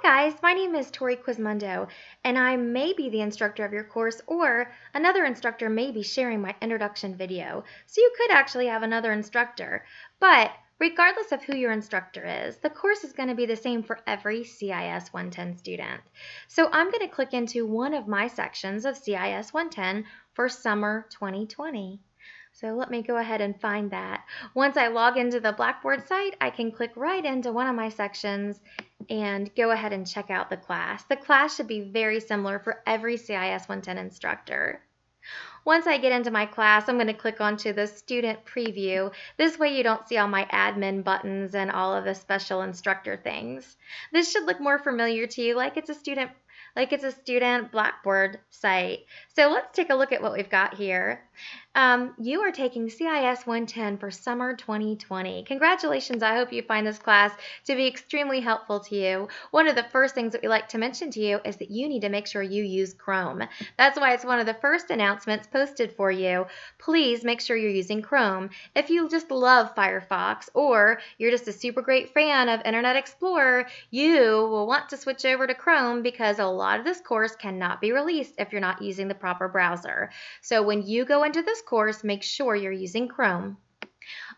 Hi guys, my name is Tori Quismondo, and I may be the instructor of your course, or another instructor may be sharing my introduction video. So you could actually have another instructor, but regardless of who your instructor is, the course is going to be the same for every CIS 110 student. So I'm going to click into one of my sections of CIS 110 for summer 2020. So let me go ahead and find that. Once I log into the Blackboard site, I can click right into one of my sections and go ahead and check out the class. The class should be very similar for every CIS 110 instructor. Once I get into my class, I'm going to click onto the student preview. This way you don't see all my admin buttons and all of the special instructor things. This should look more familiar to you like it's a student Blackboard site. So let's take a look at what we've got here. You are taking CIS 110 for summer 2020. Congratulations, I hope you find this class to be extremely helpful to you. One of the first things that we like to mention to you is that you need to make sure you use Chrome. That's why it's one of the first announcements posted for you. Please make sure you're using Chrome. If you just love Firefox or you're just a super great fan of Internet Explorer, you will want to switch over to Chrome because a lot of this course cannot be released if you're not using the proper browser. So when you go into this course, make sure you're using Chrome.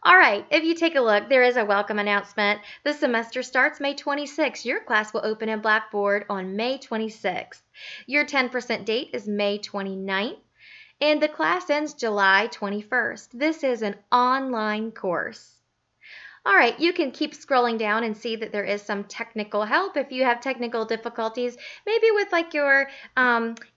All right, if you take a look, there is a welcome announcement. The semester starts May 26th. Your class will open in Blackboard on May 26th. Your 10% date is May 29th, and the class ends July 21st. This is an online course. All right, you can keep scrolling down and see that there is some technical help. If you have technical difficulties, maybe with like your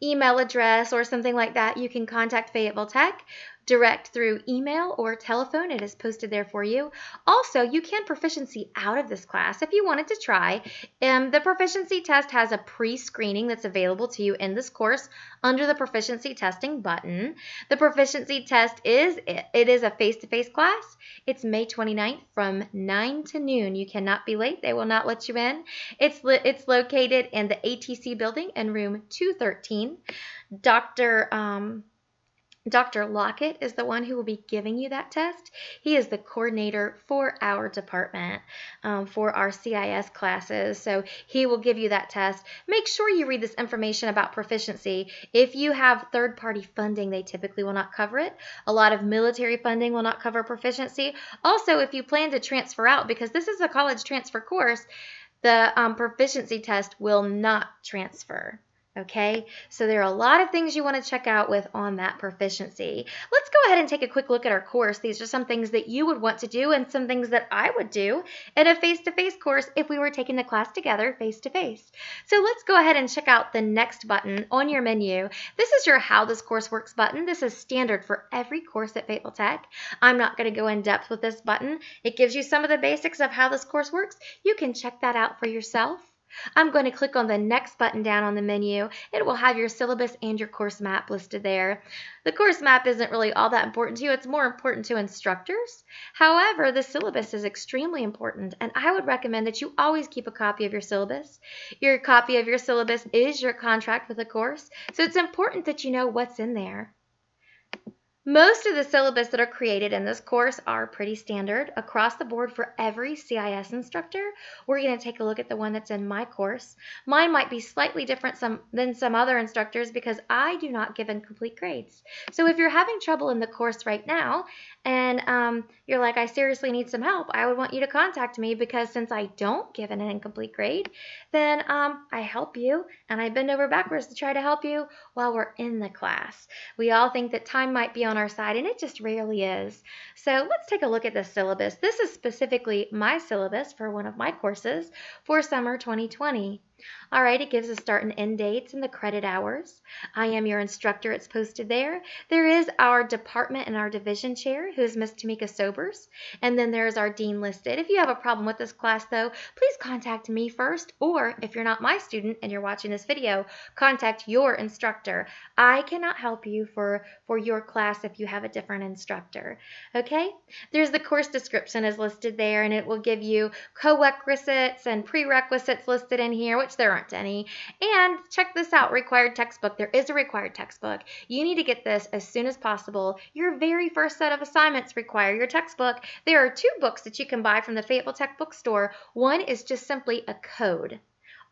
email address or something like that, you can contact Fayetteville Tech direct through email or telephone. It is posted there for you. Also, you can proficiency out of this class if you wanted to try. The proficiency test has a pre-screening that's available to you in this course under the proficiency testing button. The proficiency test is a face-to-face class. It's May 29th from 9 to noon. You cannot be late. They will not let you in. It's located in the ATC building in room 213. Dr. Lockett is the one who will be giving you that test. He is the coordinator for our department, for our CIS classes. So he will give you that test. Make sure you read this information about proficiency. If you have third-party funding, they typically will not cover it. A lot of military funding will not cover proficiency. Also, if you plan to transfer out, because this is a college transfer course, the proficiency test will not transfer. Okay, so there are a lot of things you want to check out on that proficiency. Let's go ahead and take a quick look at our course. These are some things that you would want to do and some things that I would do in a face-to-face course if we were taking the class together face-to-face. So let's go ahead and check out the next button on your menu. This is your How This Course Works button. This is standard for every course at Fayetteville Tech. I'm not going to go in depth with this button. It gives you some of the basics of how this course works. You can check that out for yourself. I'm going to click on the next button down on the menu. It will have your syllabus and your course map listed there. The course map isn't really all that important to you. It's more important to instructors. However, the syllabus is extremely important, and I would recommend that you always keep a copy of your syllabus. Your copy of your syllabus is your contract with the course, so it's important that you know what's in there. Most of the syllabus that are created in this course are pretty standard across the board for every CIS instructor. We're going to take a look at the one that's in my course. Mine might be slightly different than some other instructors because I do not give incomplete grades. So if you're having trouble in the course right now and you're like, I seriously need some help, I would want you to contact me because since I don't give an incomplete grade, then I help you and I bend over backwards to try to help you while we're in the class. We all think that time might be on our side, and it just rarely is. So let's take a look at the syllabus. This is specifically my syllabus for one of my courses for summer 2020. All right, it gives us start and end dates and the credit hours. I am your instructor. It's posted there. There is our department and our division chair, who is Miss Tamika Sobers. And then there's our dean listed. If you have a problem with this class, though, please contact me first. Or if you're not my student and you're watching this video, contact your instructor. I cannot help you for your class if you have a different instructor. Okay? There's the course description is listed there, and it will give you co-requisites and prerequisites listed in here, which there aren't any. And check this out, required textbook. There is a required textbook. You need to get this as soon as possible. Your very first set of assignments require your textbook. There are 2 books that you can buy from the Fayetteville Tech bookstore. One is just simply a code.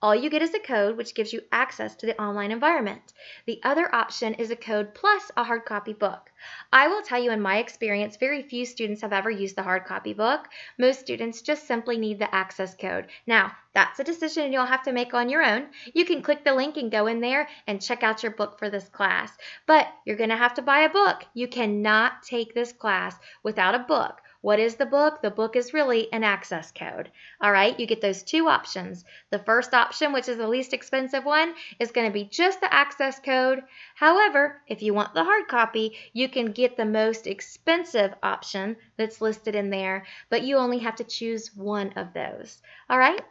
All you get is a code, which gives you access to the online environment. The other option is a code plus a hard copy book. I will tell you, in my experience, very few students have ever used the hard copy book. Most students just simply need the access code. Now, that's a decision you'll have to make on your own. You can click the link and go in there and check out your book for this class. But you're going to have to buy a book. You cannot take this class without a book. What is the book? The book is really an access code. All right, you get those two options. The first option, which is the least expensive one, is going to be just the access code. However, if you want the hard copy, you can get the most expensive option that's listed in there, but you only have to choose one of those. All right?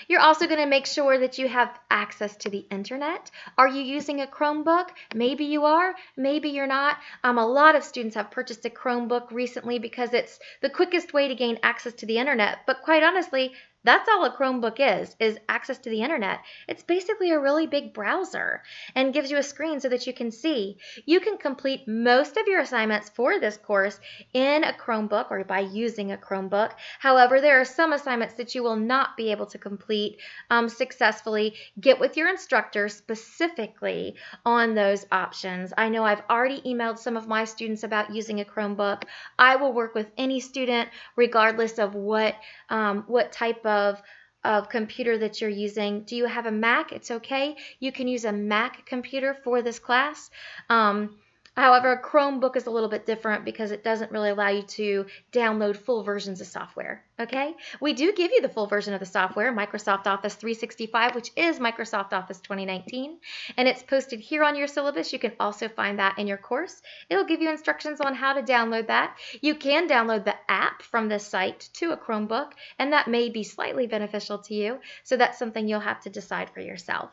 You're also going to make sure that you have access to the internet. Are you using a Chromebook? Maybe you are, maybe you're not. A lot of students have purchased a Chromebook recently because it's the quickest way to gain access to the internet. But quite honestly, that's all a Chromebook is access to the internet. It's basically a really big browser and gives you a screen so that you can see. You can complete most of your assignments for this course in a Chromebook or by using a Chromebook. However, there are some assignments that you will not be able to complete successfully. Get with your instructor specifically on those options. I know I've already emailed some of my students about using a Chromebook. I will work with any student regardless of what type of computer that you're using. Do you have a Mac? It's okay. You can use a Mac computer for this class. However, a Chromebook is a little bit different because it doesn't really allow you to download full versions of software, okay? We do give you the full version of the software, Microsoft Office 365, which is Microsoft Office 2019, and it's posted here on your syllabus. You can also find that in your course. It'll give you instructions on how to download that. You can download the app from this site to a Chromebook, and that may be slightly beneficial to you, so that's something you'll have to decide for yourself.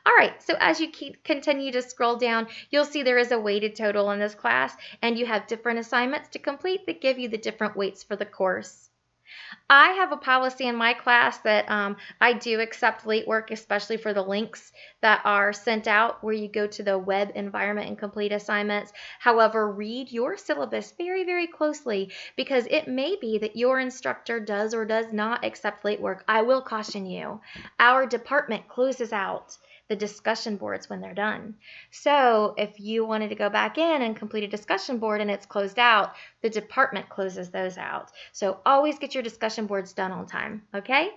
All right, so as you continue to scroll down, you'll see there is a weighted total in this class, and you have different assignments to complete that give you the different weights for the course. I have a policy in my class that I do accept late work, especially for the links that are sent out where you go to the web environment and complete assignments. However, read your syllabus very, very closely because it may be that your instructor does or does not accept late work. I will caution you. Our department closes out the discussion boards when they're done. So if you wanted to go back in and complete a discussion board and it's closed out, the department closes those out. So always get your discussion boards done on time, okay?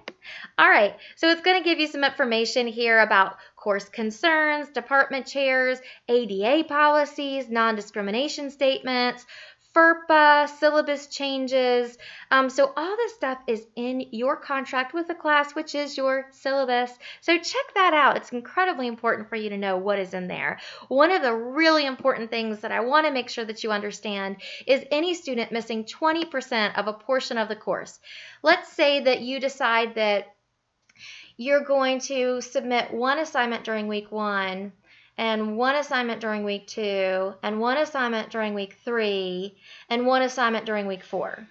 All right, so it's going to give you some information here about course concerns, department chairs, ADA policies, non-discrimination statements, FERPA, syllabus changes. So all this stuff is in your contract with the class, which is your syllabus. So check that out. It's incredibly important for you to know what is in there. One of the really important things that I want to make sure that you understand is any student missing 20% of a portion of the course. Let's say that you decide that you're going to submit one assignment during week 1, and one assignment during week 2, and one assignment during week 3, and one assignment during week 4.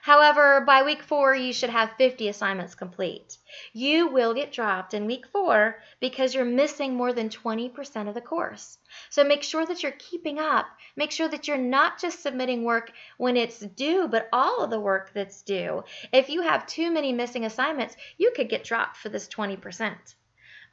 However, by week 4, you should have 50 assignments complete. You will get dropped in week 4 because you're missing more than 20% of the course. So make sure that you're keeping up. Make sure that you're not just submitting work when it's due, but all of the work that's due. If you have too many missing assignments, you could get dropped for this 20%.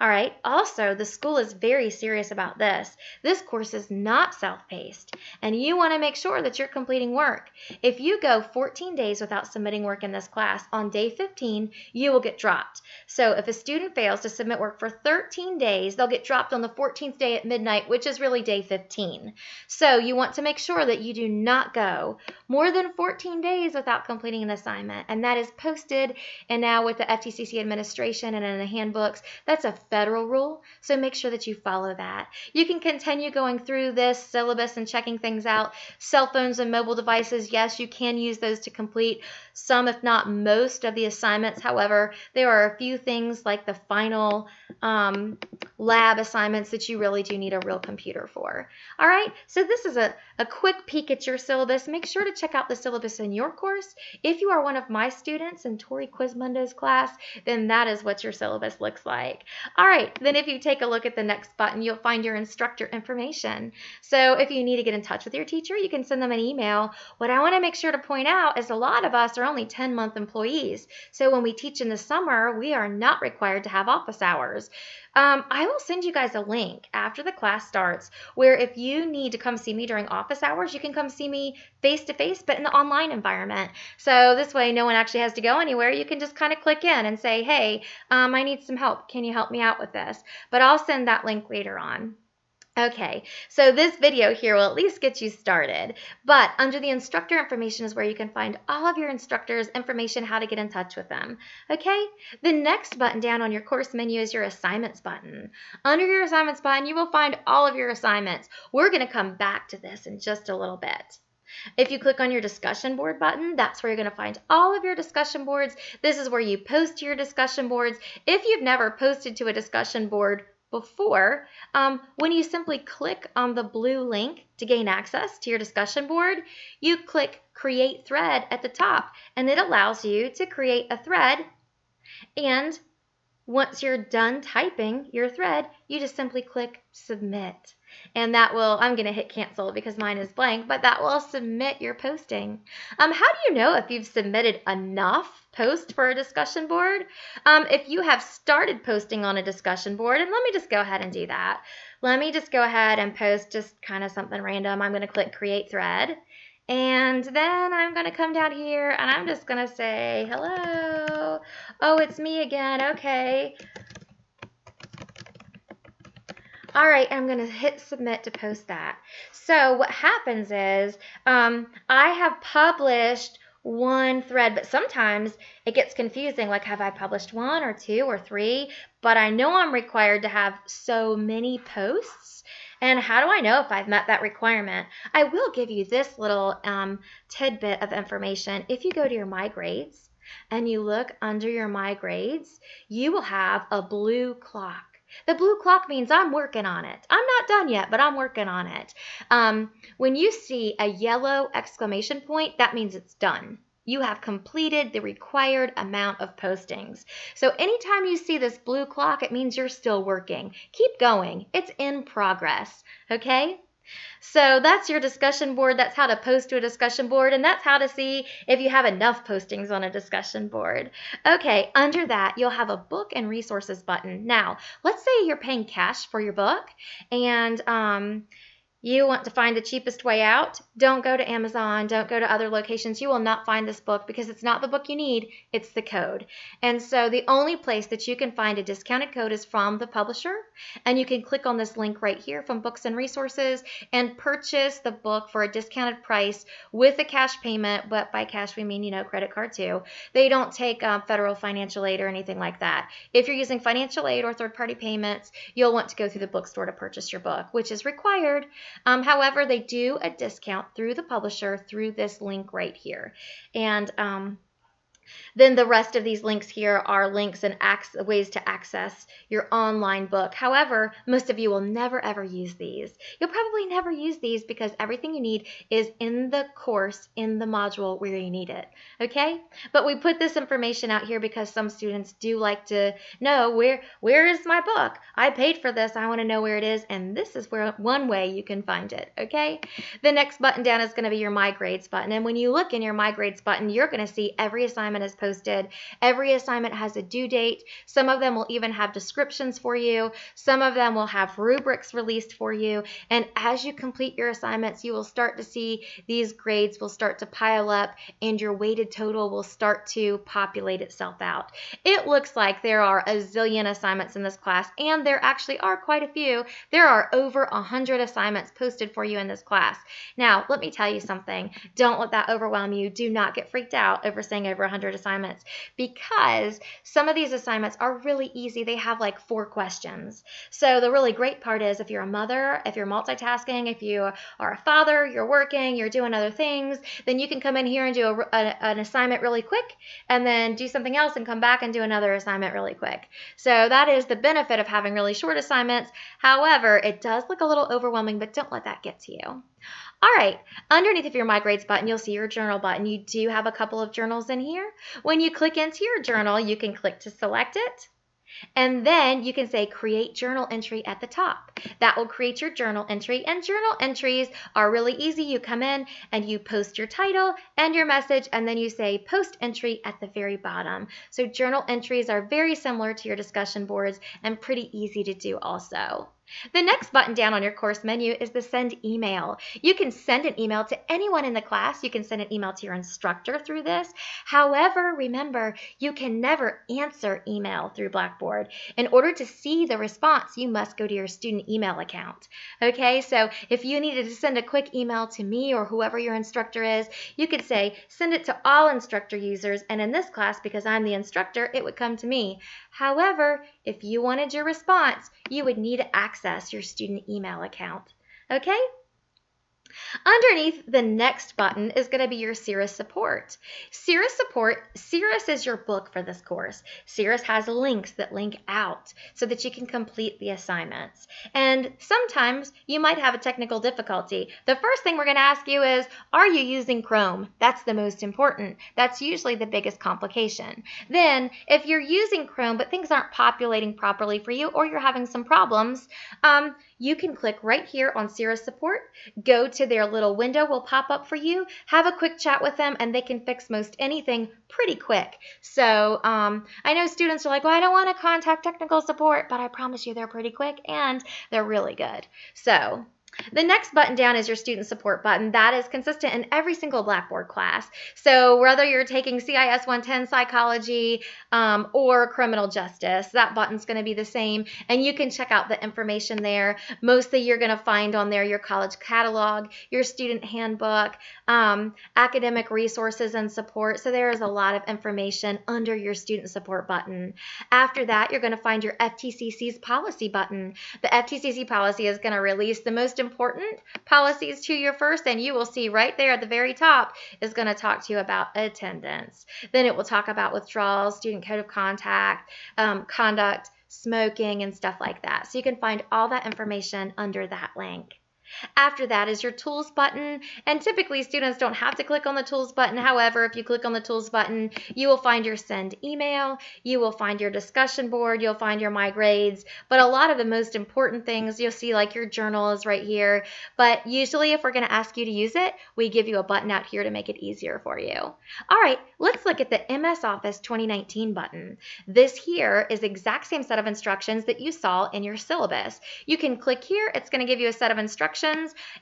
All right, also, the school is very serious about this. This course is not self-paced, and you want to make sure that you're completing work. If you go 14 days without submitting work in this class, on day 15, you will get dropped. So if a student fails to submit work for 13 days, they'll get dropped on the 14th day at midnight, which is really day 15. So you want to make sure that you do not go more than 14 days without completing an assignment, and that is posted, and now with the FTCC administration and in the handbooks, that's a federal rule, so make sure that you follow that. You can continue going through this syllabus and checking things out. Cell phones and mobile devices, yes, you can use those to complete some, if not most, of the assignments. However, there are a few things like the final lab assignments that you really do need a real computer for. All right, so this is a quick peek at your syllabus. Make sure to check out the syllabus in your course. If you are one of my students in Tori Quizmundo's class, then that is what your syllabus looks like. All right, then if you take a look at the next button, you'll find your instructor information. So if you need to get in touch with your teacher, you can send them an email. What I want to make sure to point out is a lot of us are only 10-month employees. So when we teach in the summer, we are not required to have office hours. I will send you guys a link after the class starts where if you need to come see me during office hours, you can come see me face-to-face, but in the online environment. So this way, no one actually has to go anywhere. You can just kind of click in and say, hey, I need some help. Can you help me out with this? But I'll send that link later on. Okay, so this video here will at least get you started, but under the instructor information is where you can find all of your instructors' information, how to get in touch with them. Okay, the next button down on your course menu is your assignments button. Under your assignments button, you will find all of your assignments. We're going to come back to this in just a little bit. If you click on your discussion board button, that's where you're going to find all of your discussion boards. This is where you post to your discussion boards. If you've never posted to a discussion board before, when you simply click on the blue link to gain access to your discussion board, you click Create Thread at the top, and it allows you to create a thread. And once you're done typing your thread, you just simply click Submit. And that will, I'm going to hit cancel because mine is blank, but that will submit your posting. How do you know if you've submitted enough posts for a discussion board? If you have started posting on a discussion board, and let me just go ahead and do that. Let me just go ahead and post just kind of something random. I'm going to click Create Thread. And then I'm going to come down here and I'm just going to say, hello. Oh, it's me again. Okay. All right, I'm going to hit submit to post that. So what happens is I have published one thread, but sometimes it gets confusing. Like, have I published 1 or 2 or 3? But I know I'm required to have so many posts. And how do I know if I've met that requirement? I will give you this little tidbit of information. If you go to your My Grades and you look under your My Grades, you will have a blue clock. The blue clock means I'm working on it. I'm not done yet, but I'm working on it. When you see a yellow exclamation point, that means it's done. You have completed the required amount of postings. So anytime you see this blue clock, it means you're still working. Keep going. It's in progress, okay? So that's your discussion board. That's how to post to a discussion board, and that's how to see if you have enough postings on a discussion board. Okay, under that, you'll have a book and resources button. Now, let's say you're paying cash for your book, and you want to find the cheapest way out. Don't go to Amazon. Don't go to other locations. You will not find this book because it's not the book you need. It's the code. And so the only place that you can find a discounted code is from the publisher. And you can click on this link right here from Books and Resources and purchase the book for a discounted price with a cash payment. But by cash, we mean, credit card too. They don't take federal financial aid or anything like that. If you're using financial aid or third-party payments, you'll want to go through the bookstore to purchase your book, which is required. However, they do a discount through the publisher through this link right here. And then the rest of these links here are links and ways to access your online book. However, most of you will never ever use these. You'll probably never use these because everything you need is in the course, in the module where you need it. Okay? But we put this information out here because some students do like to know where is my book? I paid for this. I want to know where it is. And this is one way you can find it. Okay? The next button down is going to be your My Grades button. And when you look in your My Grades button, you're going to see every assignment is posted. Every assignment has a due date. Some of them will even have descriptions for you. Some of them will have rubrics released for you. And as you complete your assignments, you will start to see these grades will start to pile up and your weighted total will start to populate itself out. It looks like there are a zillion assignments in this class, and there actually are quite a few. There are over 100 assignments posted for you in this class. Now, let me tell you something. Don't let that overwhelm you. Do not get freaked out over saying over 100 assignments, because some of these assignments are really easy. They have like 4 questions. So the really great part is if you're a mother, if you're multitasking, if you are a father, you're working, you're doing other things, then you can come in here and do an assignment really quick and then do something else and come back and do another assignment really quick. So that is the benefit of having really short assignments. However, it does look a little overwhelming, but don't let that get to you. All right, underneath of your My Grades button, you'll see your journal button. You do have a couple of journals in here. When you click into your journal, you can click to select it, And then you can say create journal entry at the top. That will create your journal entry, and journal entries are really easy. You come in and you post your title and your message, and then you say post entry at the very bottom. So journal entries are very similar to your discussion boards and pretty easy to do also. The next button down on your course menu is the send email. You can send an email to anyone in the class. You can send an email to your instructor through this. However, remember, you can never answer email through Blackboard. In order to see the response, you must go to your student email account. Okay, so if you needed to send a quick email to me or whoever your instructor is, you could say, send it to all instructor users, and in this class, because I'm the instructor, it would come to me. However, if you wanted your response, you would need to access your student email account. Okay? Underneath the next button is going to be your CIS support. CIS is your book for this course. CIS has links that link out so that you can complete the assignments. And sometimes you might have a technical difficulty. The first thing we're going to ask you is, are you using Chrome? That's the most important. That's usually the biggest complication. Then, if you're using Chrome but things aren't populating properly for you, or you're having some problems, you can click right here on CIS support, go to their little window will pop up for you, have a quick chat with them, and they can fix most anything pretty quick. So I know students are like, well, I don't want to contact technical support, but I promise you they're pretty quick and they're really good. So the next button down is your student support button. That is consistent in every single Blackboard class. So whether you're taking CIS110 psychology or criminal justice, that button's going to be the same, and you can check out the information there. Mostly you're going to find on there your college catalog, your student handbook, academic resources and support. So there is a lot of information under your student support button. After that, you're going to find your FTCC's policy button. The FTCC policy is going to release the most important policies to you first, and you will see right there at the very top is going to talk to you about attendance. Then it will talk about withdrawals, student code of conduct, smoking, and stuff like that. So you can find all that information under that link. After that is your tools button, and typically students don't have to click on the tools button. However, if you click on the tools button, you will find your send email, you will find your discussion board, you'll find your my grades, but a lot of the most important things you'll see, like your journal is right here. But usually if we're going to ask you to use it, we give you a button out here to make it easier for you. All right, let's look at the MS Office 2019 button. This here is the exact same set of instructions that you saw in your syllabus. You can click here, it's going to give you a set of instructions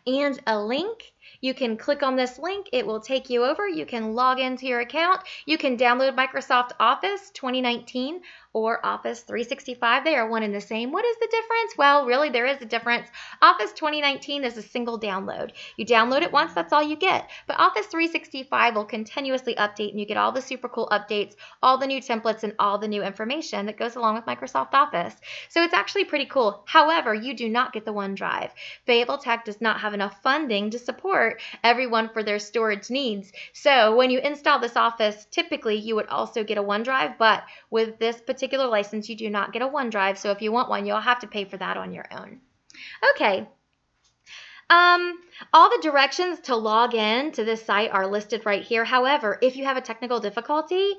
and a link. You can click on this link. It will take you over. You can log into your account. You can download Microsoft Office 2019 or Office 365. They are one and the same. What is the difference? Well, really, there is a difference. Office 2019 is a single download. You download it once, that's all you get. But Office 365 will continuously update, and you get all the super cool updates, all the new templates, and all the new information that goes along with Microsoft Office. So it's actually pretty cool. However, you do not get the OneDrive. Fayetteville Tech does not have enough funding to support everyone for their storage needs. So when you install this Office, typically you would also get a OneDrive, but with this particular license, you do not get a OneDrive. So if you want one, you'll have to pay for that on your own. Okay. All the directions to log in to this site are listed right here. However, if you have a technical difficulty,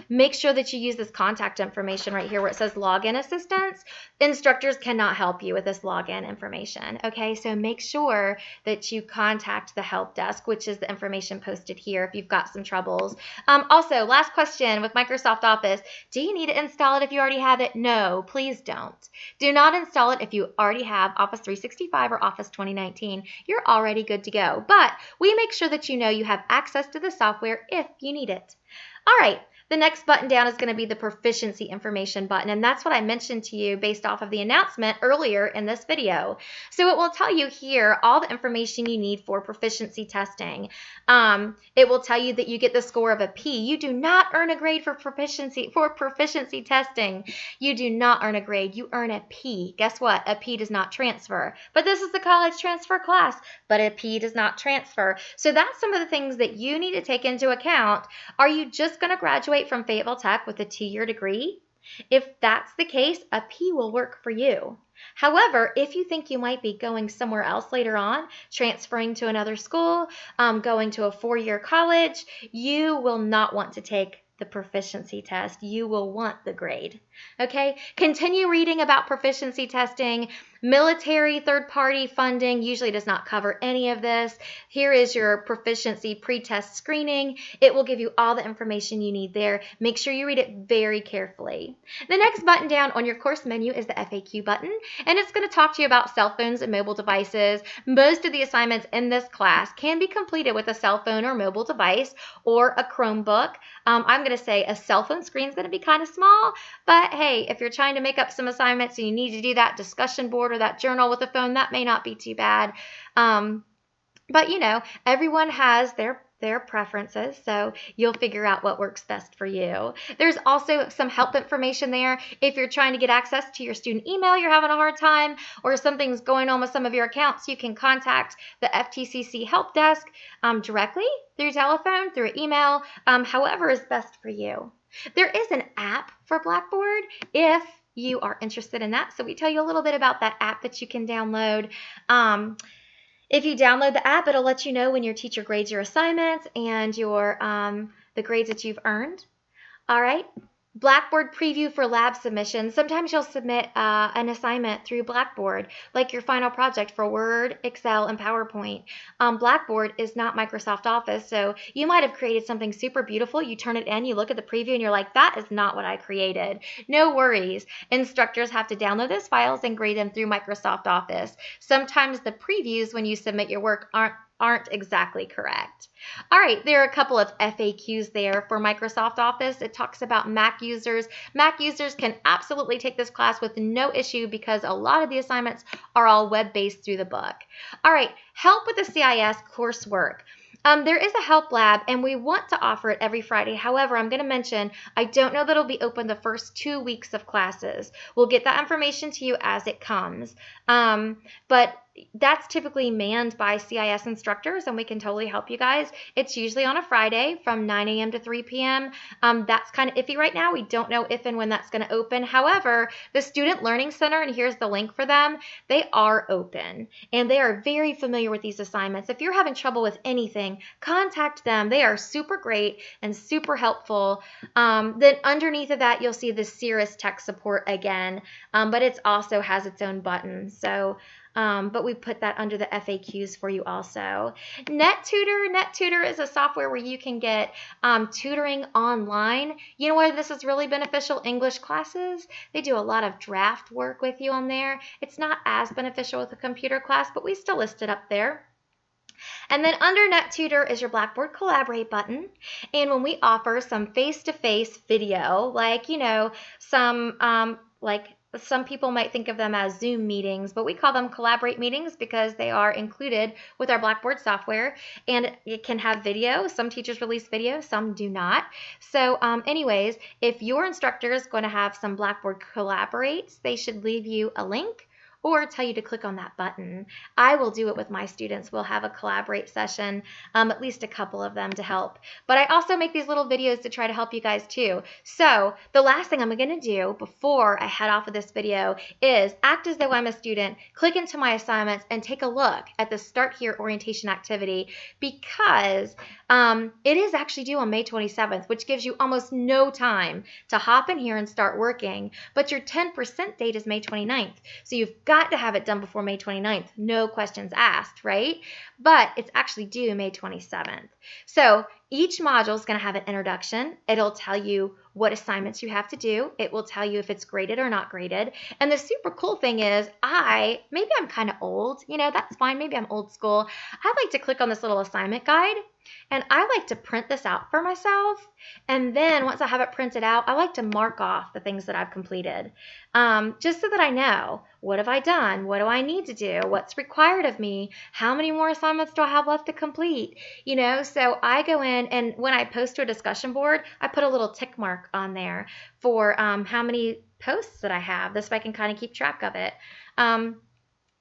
make sure that you use this contact information right here where it says login assistance. Instructors cannot help you with this login information. Okay, so make sure that you contact the help desk, which is the information posted here if you've got some troubles. Also, last question with Microsoft Office, do you need to install it if you already have it? No, please don't. Do not install it if you already have Office 365 or Office 2019. You're already good to go, but we make sure that you know you have access to the software if you need it. All right, the next button down is going to be the Proficiency Information button, and that's what I mentioned to you based off of the announcement earlier in this video. So it will tell you here all the information you need for proficiency testing. It will tell you that you get the score of a P. You do not earn a grade for proficiency testing. You do not earn a grade. You earn a P. Guess what? A P does not transfer. But this is the college transfer class, but a P does not transfer. So that's some of the things that you need to take into account. Are you just going to graduate from Fayetteville Tech with a 2-year degree? If that's the case, a P will work for you. However, if you think you might be going somewhere else later on, transferring to another school, going to a 4-year college, you will not want to take the proficiency test. You will want the grade. Okay, continue reading about proficiency testing. Military third-party funding usually does not cover any of this. Here is your proficiency pre-test screening. It will give you all the information you need there. Make sure you read it very carefully. The next button down on your course menu is the FAQ button, and it's going to talk to you about cell phones and mobile devices. Most of the assignments in this class can be completed with a cell phone or mobile device or a Chromebook. I'm going to say a cell phone screen is going to be kind of small, but hey, if you're trying to make up some assignments and you need to do that discussion board or that journal with a phone, that may not be too bad. But you know, everyone has their preferences, so you'll figure out what works best for you. There's also some help information there. If you're trying to get access to your student email, you're having a hard time, or something's going on with some of your accounts, you can contact the FTCC help desk directly through telephone, through email, however is best for you. There is an app for Blackboard if you are interested in that, so we tell you a little bit about that app that you can download. If you download the app, it'll let you know when your teacher grades your assignments and your the grades that you've earned. All right. Blackboard Preview for lab submissions. Sometimes you'll submit an assignment through Blackboard, like your final project for Word, Excel, and PowerPoint. Blackboard is not Microsoft Office, so you might have created something super beautiful. You turn it in, you look at the preview, and you're like, that is not what I created. No worries. Instructors have to download those files and grade them through Microsoft Office. Sometimes the previews when you submit your work aren't exactly correct. All right, there are a couple of FAQs there for Microsoft Office. It talks about Mac users. Mac users can absolutely take this class with no issue because a lot of the assignments are all web-based through the book. All right, help with the CIS coursework. There is a help lab, and we want to offer it every Friday. However, I'm going to mention, I don't know that it'll be open the first 2 weeks of classes. We'll get that information to you as it comes. But that's typically manned by CIS instructors, and we can totally help you guys. It's usually on a Friday from 9 a.m. to 3 p.m. That's kind of iffy right now. We don't know if and when that's going to open. However, the Student Learning Center, and here's the link for them, they are open, and they are very familiar with these assignments. If you're having trouble with anything, contact them. They are super great and super helpful. Then underneath of that, you'll see the CIS tech support again, but it also has its own button. So but we put that under the FAQs for you also. NetTutor is a software where you can get tutoring online. You know where this is really beneficial? English classes. They do a lot of draft work with you on there. It's not as beneficial with a computer class, but we still list it up there. And then under NetTutor is your Blackboard Collaborate button. And when we offer some face-to-face video, like, you know, some people might think of them as Zoom meetings, but we call them Collaborate meetings because they are included with our Blackboard software, and it can have video. Some teachers release video, some do not. So anyways, if your instructor is going to have some Blackboard Collaborates, they should leave you a link or tell you to click on that button. I will do it with my students. We'll have a Collaborate session, at least a couple of them to help. But I also make these little videos to try to help you guys too. So the last thing I'm going to do before I head off of this video is act as though I'm a student, click into my assignments, and take a look at the Start Here orientation activity, because it is actually due on May 27th, which gives you almost no time to hop in here and start working. But your 10% date is May 29th. So you've got to have it done before May 29th. No questions asked, right? But it's actually due May 27th. So each module is going to have an introduction. It'll tell you what assignments you have to do. It will tell you if it's graded or not graded. And the super cool thing is maybe I'm kind of old, you know, that's fine. Maybe I'm old school. I like to click on this little assignment guide, and I like to print this out for myself. And then once I have it printed out, I like to mark off the things that I've completed, just so that I know, what have I done? What do I need to do? What's required of me? How many more assignments do I have left to complete? You know, so I go in, and when I post to a discussion board, I put a little tick mark on there for how many posts that I have. This way I can kind of keep track of it.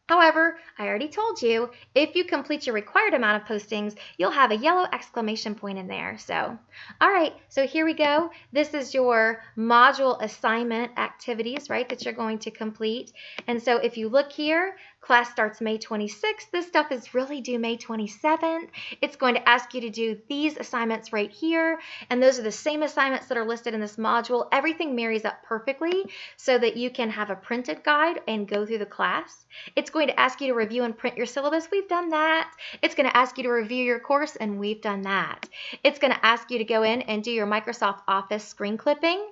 However, I already told you, if you complete your required amount of postings, you'll have a yellow exclamation point in there. So, all right, so here we go. This is your module assignment activities, right, that you're going to complete. And so if you look here, class starts May 26th. This stuff is really due May 27th. It's going to ask you to do these assignments right here. And those are the same assignments that are listed in this module. Everything marries up perfectly so that you can have a printed guide and go through the class. It's going to ask you to review and print your syllabus. We've done that. It's going to ask you to review your course, and we've done that. It's going to ask you to go in and do your Microsoft Office screen clipping,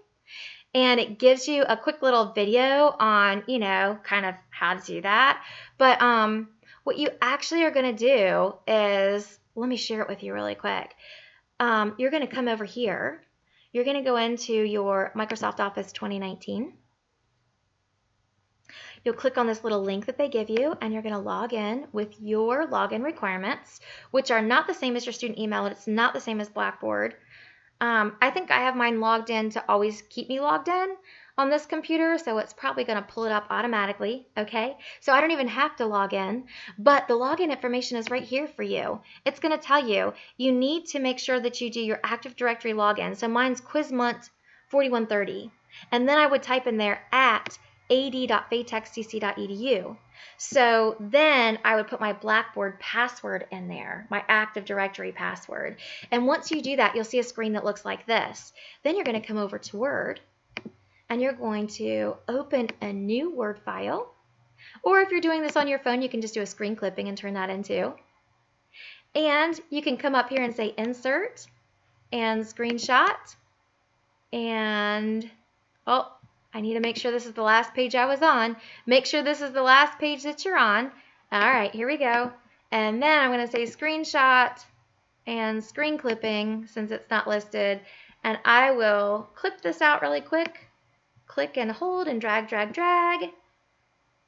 and it gives you a quick little video on, you know, kind of how to do that. But what you actually are going to do is, let me share it with you really quick. You're going to come over here. You're going to go into your Microsoft Office 2019. You'll click on this little link that they give you, and you're going to log in with your login requirements, which are not the same as your student email, and it's not the same as Blackboard. I think I have mine logged in to always keep me logged in on this computer, so it's probably going to pull it up automatically, okay? So I don't even have to log in, but the login information is right here for you. It's going to tell you, you need to make sure that you do your Active Directory login. So mine's QuizMont4130, and then I would type in there at ad.vatexcc.edu. So then I would put my Blackboard password in there, my Active Directory password. And once you do that, you'll see a screen that looks like this. Then you're going to come over to Word, and you're going to open a new Word file. Or if you're doing this on your phone, you can just do a screen clipping and turn that into. And you can come up here and say Insert and Screenshot. And, oh, I need to make sure this is the last page I was on. Make sure this is the last page that you're on. All right, here we go. And then I'm going to say screenshot and screen clipping since it's not listed. And I will clip this out really quick. Click and hold and drag, drag, drag.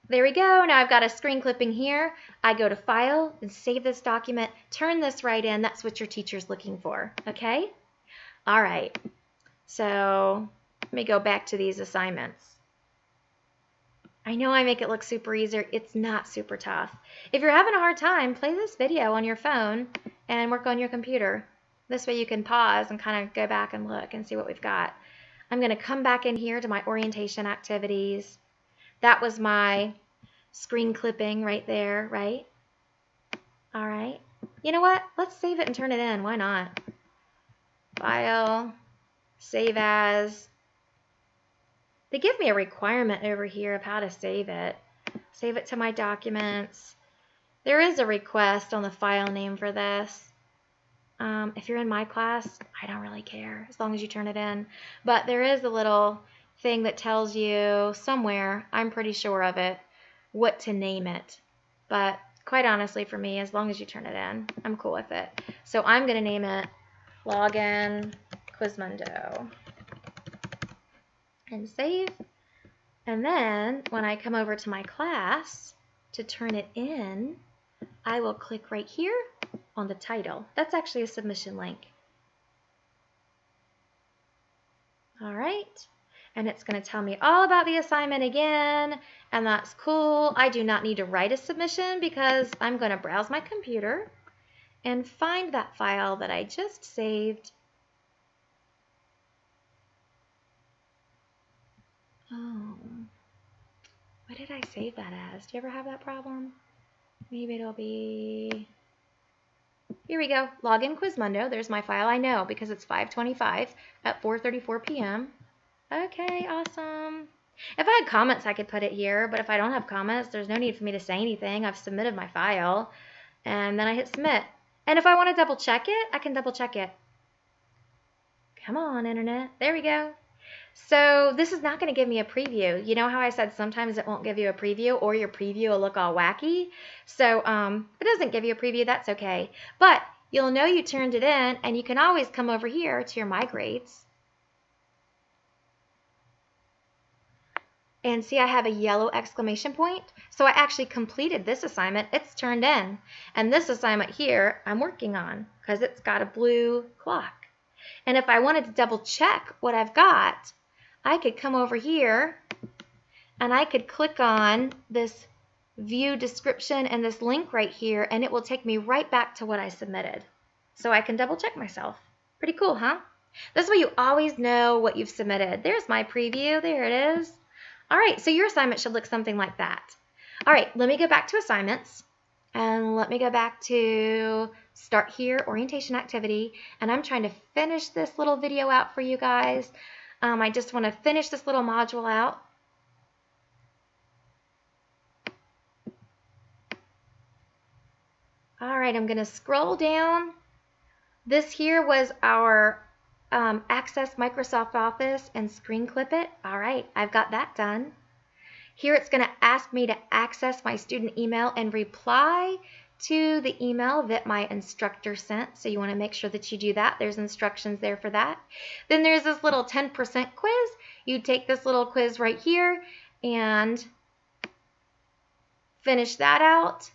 There we go. Now I've got a screen clipping here. I go to File and save this document. Turn this right in. That's what your teacher's looking for. Okay? All right. So let me go back to these assignments. I know I make it look super easy. It's not super tough. If you're having a hard time, play this video on your phone and work on your computer. This way you can pause and kind of go back and look and see what we've got. I'm going to come back in here to my orientation activities. That was my screen clipping right there, right? All right. You know what? Let's save it and turn it in. Why not? File, save as. They give me a requirement over here of how to save it. Save it to my documents. There is a request on the file name for this. If you're in my class, I don't really care as long as you turn it in. But there is a little thing that tells you somewhere, I'm pretty sure of it, what to name it. But quite honestly for me, as long as you turn it in, I'm cool with it. So I'm going to name it Login Quizmundo. And save. And then when I come over to my class to turn it in, I will click right here on the title. That's actually a submission link. All right. And it's going to tell me all about the assignment again, and that's cool. I do not need to write a submission because I'm going to browse my computer and find that file that I just saved. Oh, what did I save that as? Do you ever have that problem? Maybe it'll be, here we go, Login Quizmundo. There's my file. I know because it's 5:25 at 4:34 p.m. Okay, awesome. If I had comments, I could put it here, but if I don't have comments, there's no need for me to say anything. I've submitted my file, and then I hit submit. And if I want to double check it, I can double check it. Come on, Internet. There we go. So this is not going to give me a preview. You know how I said sometimes it won't give you a preview or your preview will look all wacky? So if it doesn't give you a preview, that's okay. But you'll know you turned it in, and you can always come over here to your My Grades. And see, I have a yellow exclamation point. So I actually completed this assignment. It's turned in. And this assignment here, I'm working on because it's got a blue clock. And if I wanted to double check what I've got, I could come over here and I could click on this view description and this link right here, and it will take me right back to what I submitted. So I can double check myself. Pretty cool, huh? This way you always know what you've submitted. There's my preview. There it is. All right, so your assignment should look something like that. All right, let me go back to assignments. And let me go back to start here, orientation activity. And I'm trying to finish this little video out for you guys. I just want to finish this little module out. All right, I'm going to scroll down. This here was our Access Microsoft Office and screen clip it. All right, I've got that done. Here it's going to ask me to access my student email and reply to the email that my instructor sent. So you want to make sure that you do that. There's instructions there for that. Then there's this little 10% quiz. You take this little quiz right here and finish that out.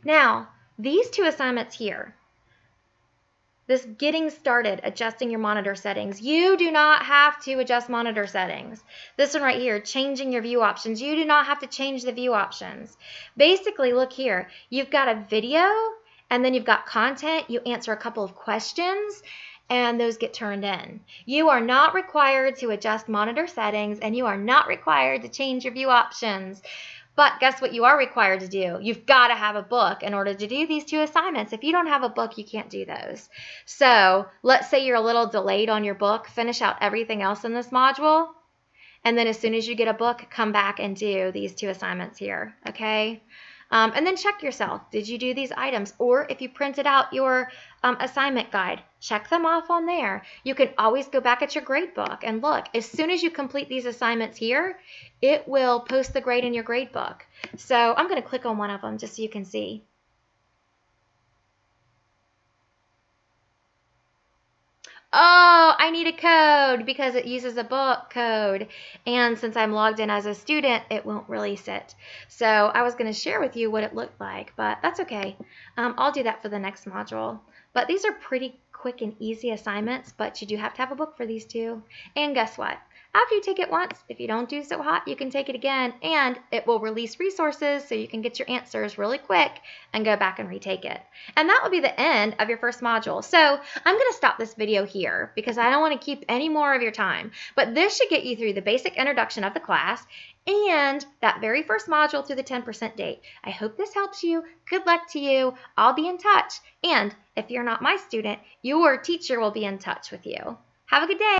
Now, these two assignments here, this getting started, adjusting your monitor settings. You do not have to adjust monitor settings. This one right here, changing your view options. You do not have to change the view options. Basically, look here. You've got a video, and then you've got content. You answer a couple of questions, and those get turned in. You are not required to adjust monitor settings, and you are not required to change your view options. But guess what you are required to do? You've got to have a book in order to do these two assignments. If you don't have a book, you can't do those. So let's say you're a little delayed on your book. Finish out everything else in this module. And then as soon as you get a book, come back and do these two assignments here, okay? And then check yourself. Did you do these items? Or if you printed out your assignment guide, check them off on there. You can always go back at your grade book and look. As soon as you complete these assignments here, it will post the grade in your grade book. So I'm going to click on one of them just so you can see. Oh, I need a code because it uses a book code. And since I'm logged in as a student, it won't release it. So I was going to share with you what it looked like, but that's okay. I'll do that for the next module. But these are pretty quick and easy assignments, but you do have to have a book for these two. And guess what? After you take it once, if you don't do so hot, you can take it again, and it will release resources so you can get your answers really quick and go back and retake it. And that will be the end of your first module. So I'm going to stop this video here because I don't want to keep any more of your time. But this should get you through the basic introduction of the class and that very first module through the 10% date. I hope this helps you. Good luck to you. I'll be in touch. And if you're not my student, your teacher will be in touch with you. Have a good day.